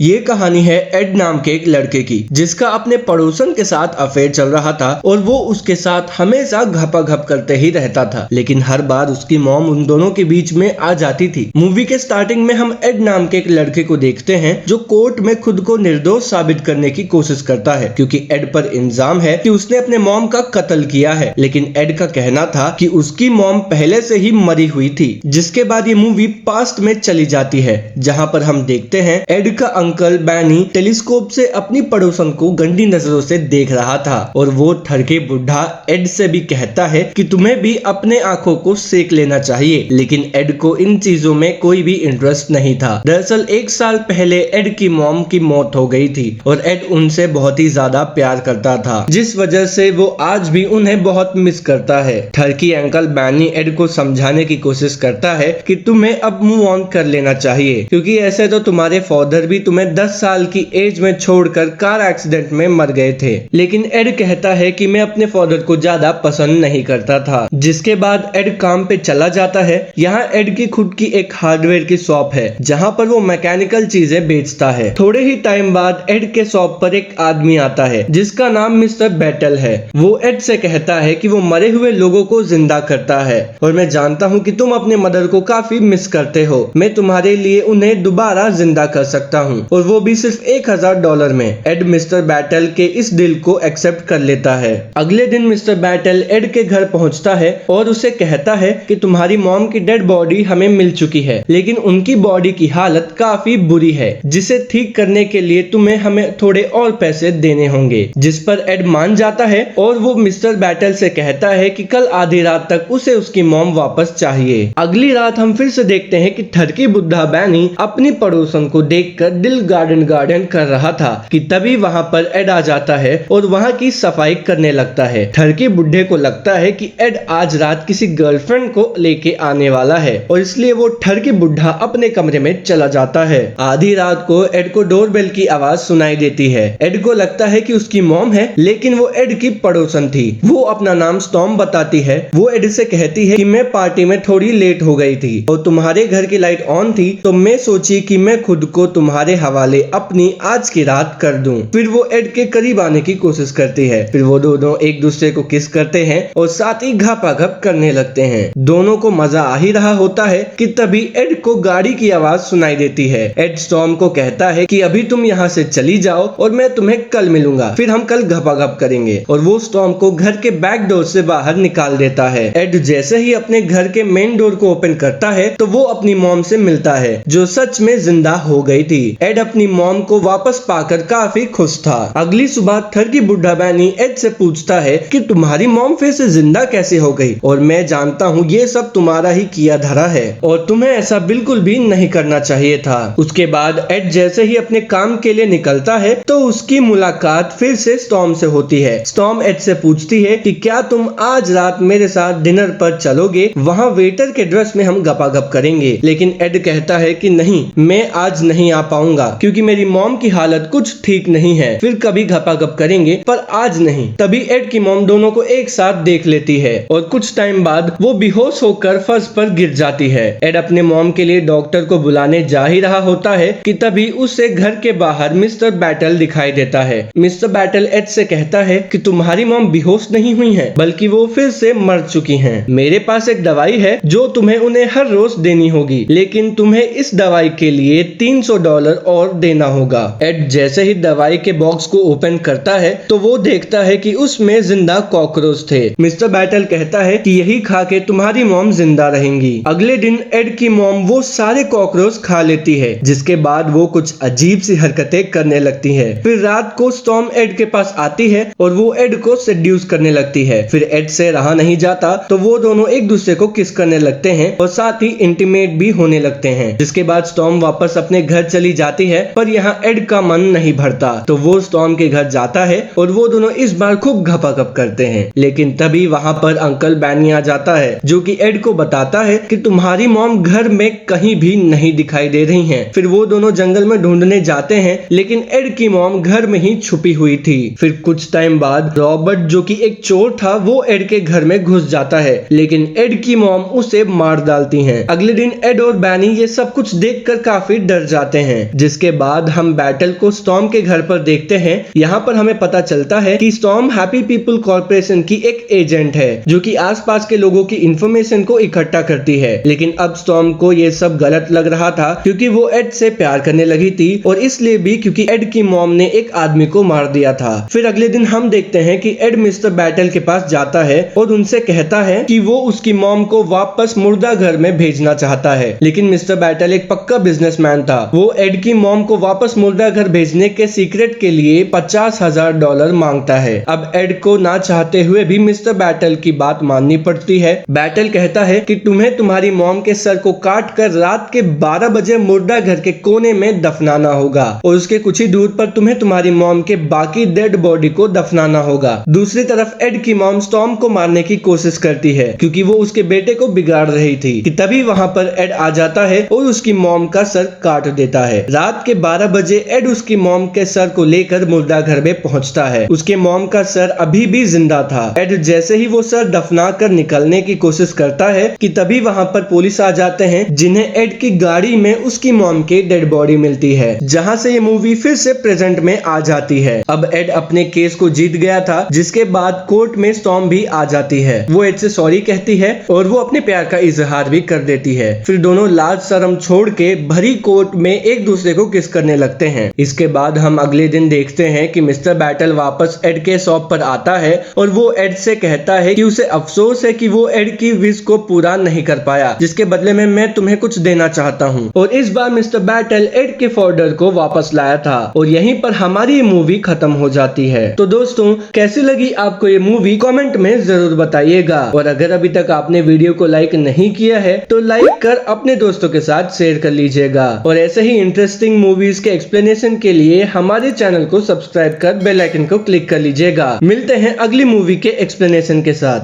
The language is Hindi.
ये कहानी है एड नाम के एक लड़के की, जिसका अपने पड़ोसन के साथ अफेयर चल रहा था और वो उसके साथ हमेशा घपाघप करते ही रहता था। लेकिन हर बार उसकी मॉम उन दोनों के बीच में आ जाती थी। मूवी के स्टार्टिंग में हम एड नाम के एक लड़के को देखते हैं जो कोर्ट में खुद को निर्दोष साबित करने की कोशिश करता है, क्योंकि एड पर इल्जाम है कि उसने अपने मॉम का कत्ल किया है। लेकिन एड का कहना था कि उसकी मॉम पहले से ही मरी हुई थी। जिसके बाद ये मूवी पास्ट में चली जाती है, जहाँ पर हम देखते हैं एड का अंकल बैनी टेलीस्कोप से अपनी पड़ोसन को गंदी नजरों से देख रहा था और वो ठरके बुढ़ा एड से भी कहता है कि तुम्हें भी अपने आंखों को सेक लेना चाहिए। लेकिन एड को इन चीजों में कोई भी इंटरेस्ट नहीं था। दरअसल 1 साल पहले एड की मॉम की मौत हो गई थी और एड उनसे बहुत ही ज्यादा प्यार करता था, जिस वजह से वो आज भी उन्हें बहुत मिस करता है। ठरकी अंकल बैनी एड को समझाने की कोशिश करता है कि तुम्हें अब मूव ऑन कर लेना चाहिए, क्योंकि ऐसे तो तुम्हारे फादर भी तुम्हें 10 साल की एज में छोड़कर कार एक्सीडेंट में मर गए थे। लेकिन एड कहता है कि मैं अपने फादर को ज्यादा पसंद नहीं करता था। जिसके बाद एड काम पे चला जाता है। यहाँ एड की खुद की एक हार्डवेयर की शॉप है, जहाँ पर वो मैकेनिकल चीजें बेचता है। थोड़े ही टाइम बाद एड के शॉप पर एक आदमी आता है जिसका नाम मिस्टर बैटल है। वो एड से कहता है कि वो मरे हुए लोगों को जिंदा करता है और मैं जानता हूँ कि तुम अपने मदर को काफी मिस करते हो। मैं तुम्हारे लिए उन्हें दोबारा जिंदा कर सकता हूँ, और वो भी सिर्फ $1000 में। एड मिस्टर बैटल के इस डील को एक्सेप्ट कर लेता है। अगले दिन मिस्टर बैटल एड के घर पहुंचता है और उसे कहता है कि तुम्हारी मॉम की डेड बॉडी हमें मिल चुकी है, लेकिन उनकी बॉडी की हालत काफी बुरी है, जिसे ठीक करने के लिए तुम्हें हमें थोड़े और पैसे देने होंगे। जिस पर एड मान जाता है और वो मिस्टर बैटल से कहता है कि कल आधी रात तक उसे उसकी मॉम वापस चाहिए। अगली रात हम फिर से देखते हैं कि ठरकी बुढ़ा बैनी अपनी पड़ोसन को देखकर दिल गार्डन कर रहा था कि तभी वहां पर एड आ जाता है और वहां की सफाई करने लगता है। ठरकी बुढ़े को लगता है कि एड आज रात किसी गर्लफ्रेंड को लेके आने वाला है और इसलिए वो ठरकी बुढ़ा अपने कमरे में चला जाता है। आधी रात को एड को डोरबेल की आवाज सुनाई देती है। एड को लगता है कि उसकी मॉम है, लेकिन वो एड की पड़ोसन थी। वो अपना नाम स्टॉर्म बताती है। वो एड से कहती है कि मैं पार्टी में थोड़ी लेट हो गई थी और तुम्हारे घर की लाइट ऑन थी, तो मैं सोची कि मैं खुद को तुम्हारे हवाले अपनी आज की रात कर दूं। फिर वो एड के करीब आने की कोशिश करती है। फिर वो दोनों एक दूसरे को किस करते हैं और साथ ही घापाघप करने लगते हैं। दोनों को मजा आ ही रहा होता है कि तभी एड को गाड़ी की आवाज सुनाई देती है। एड स्टॉर्म को कहता है कि अभी तुम यहाँ से चली जाओ और मैं तुम्हें कल मिलूंगा, फिर हम कल घपाघप करेंगे। और वो स्टॉर्म को घर के बैक डोर से बाहर निकाल देता है। एड जैसे ही अपने घर के मेन डोर को ओपन करता है तो वो अपनी मॉम से मिलता है, जो सच में जिंदा हो गई थी। एड अपनी मॉम को वापस पाकर काफी खुश था। अगली सुबह ठरकी बुढ़ा बैनी एड से पूछता है कि तुम्हारी मॉम फिर से जिंदा कैसे हो गई, और मैं जानता हूँ ये सब तुम्हारा ही किया धरा है और तुम्हें ऐसा बिल्कुल भी नहीं करना चाहिए था। उसके बाद एड जैसे ही अपने काम के लिए निकलता है तो उसकी मुलाकात फिर से स्टॉर्म से होती है। स्टॉर्म एड से पूछती है कि क्या तुम आज रात मेरे साथ डिनर पर चलोगे, वहाँ वेटर के ड्रेस में हम गपागप करेंगे। लेकिन एड कहता है कि नहीं, मैं आज नहीं आ पाऊंगा क्योंकि मेरी मॉम की हालत कुछ ठीक नहीं है। फिर कभी घपाघप करेंगे पर आज नहीं। तभी एड की मॉम दोनों को एक साथ देख लेती है और कुछ टाइम बाद वो बेहोश होकर फर्श पर गिर जाती है। एड अपने मॉम के लिए डॉक्टर को बुलाने जा ही रहा होता है कि तभी उसे घर के बाहर मिस्टर बैटल दिखाई देता है। मिस्टर बैटल एड से कहता है कि तुम्हारी मॉम बेहोश नहीं हुई है, बल्कि वो फिर से मर चुकी हैं। मेरे पास एक दवाई है जो तुम्हें उन्हें हर रोज देनी होगी, लेकिन तुम्हें इस दवाई के लिए $300 और देना होगा। एड जैसे ही दवाई के बॉक्स को ओपन करता है तो वो देखता है कि उसमें जिंदा कॉकरोच थे। मिस्टर बैटल कहता है कि यही खा के तुम्हारी मॉम जिंदा रहेंगी। अगले दिन एड की मॉम वो सारे कॉकरोच खा लेती है, जिसके बाद वो कुछ अजीब सी हरकतें करने लगती है। फिर रात को स्टॉर्म एड के पास आती है और वो एड को सेड्यूस करने लगती है। फिर एड से रहा नहीं जाता तो वो दोनों एक दूसरे को किस करने लगते हैं और साथ ही इंटीमेट भी होने लगते हैं। जिसके बाद स्टॉर्म वापस अपने घर चली जाती है, पर यहाँ एड का मन नहीं भरता, तो वो स्टॉर्म के घर जाता है और वो दोनों इस बार खूब घपाघप करते हैं। लेकिन तभी वहाँ पर अंकल बैनी आ जाता है, जो कि एड को बताता है कि तुम्हारी मॉम घर में कहीं भी नहीं दिखाई दे रही हैं। फिर वो दोनों जंगल में ढूंढने जाते हैं, लेकिन एड की मॉम घर में ही छुपी हुई थी। फिर कुछ टाइम बाद रॉबर्ट, जो कि एक चोर था, वो एड के घर में घुस जाता है, लेकिन एड की मॉम उसे मार डालती हैं। अगले दिन एड और बैनी ये सब कुछ देखकर काफी डर जाते हैं। जिसके बाद हम बैटल को स्टॉर्म के घर पर देखते हैं। यहाँ पर हमें पता चलता है कि स्टॉर्म हैप्पी पीपल कॉर्पोरेशन की एक एजेंट है जो कि आसपास के लोगों की इंफॉर्मेशन को इकट्ठा करती है। लेकिन अब स्टॉर्म को ये सब गलत लग रहा था क्योंकि वो एड से प्यार करने लगी थी और इसलिए भी क्योंकि एड की मॉम ने एक आदमी को मार दिया था। फिर अगले दिन हम देखते हैं कि एड मिस्टर बैटल के पास जाता है और उनसे कहता है कि वो उसकी मॉम को वापस मुर्दा घर में भेजना चाहता है। लेकिन मिस्टर बैटल एक पक्का बिजनेसमैन था। वो एड की मॉम को वापस मुर्दा घर भेजने के सीक्रेट के लिए $50,000 मांगता है। अब एड को ना चाहते हुए भी मिस्टर बैटल की बात माननी पड़ती है। बैटल कहता है कि तुम्हें तुम्हारी मॉम के सर को काट कर रात के 12 बजे मुर्दा घर के कोने में दफनाना होगा और उसके कुछ ही दूर पर तुम्हें तुम्हारी मॉम के बाकी डेड बॉडी को दफनाना होगा। दूसरी तरफ एड की मॉम स्टॉर्म को मारने की कोशिश करती है क्योंकि वो उसके बेटे को बिगाड़ रही थी कि तभी वहां पर एड आ जाता है और उसकी मॉम का सर काट देता है। रात के 12 बजे एड उसकी मॉम के सर को लेकर मुर्दा घर में पहुंचता है। उसके मॉम का सर अभी भी जिंदा था। एड जैसे ही वो सर दफना कर निकलने की कोशिश करता है कि तभी वहां पर पुलिस आ जाते हैं जिन्हें एड की गाड़ी में उसकी मॉम की डेड बॉडी मिलती है, जहां से ये मूवी फिर से प्रेजेंट में आ जाती है। अब एड अपने केस को जीत गया था जिसके बाद कोर्ट में स्टॉर्म भी आ जाती है। वो एड से सॉरी कहती है और वो अपने प्यार का इजहार भी कर देती है। फिर दोनों लाज शर्म छोड़ के भरी कोर्ट में एक दूसरे को किस करने लगते हैं। इसके बाद हम अगले दिन देखते हैं कि मिस्टर बैटल वापस एड के शॉप पर आता है और वो एड से कहता है कि उसे अफसोस है कि वो एड की विश को पूरा नहीं कर पाया, जिसके बदले में मैं तुम्हें कुछ देना चाहता हूँ। और इस बार मिस्टर बैटल एड के फोल्डर को वापस लाया था और यहीं पर हमारी मूवी खत्म हो जाती है। तो दोस्तों, कैसी लगी आपको ये मूवी कमेंट में जरूर बताइएगा और अगर अभी तक आपने वीडियो को लाइक नहीं किया है तो लाइक कर अपने दोस्तों के साथ शेयर कर लीजिएगा और ऐसे ही इंटरेस्टिंग मूवीज के एक्सप्लेनेशन के लिए हमारे चैनल को सब्सक्राइब कर बेल आइकन को क्लिक कर लीजिएगा। मिलते हैं अगली मूवी के एक्सप्लेनेशन के साथ।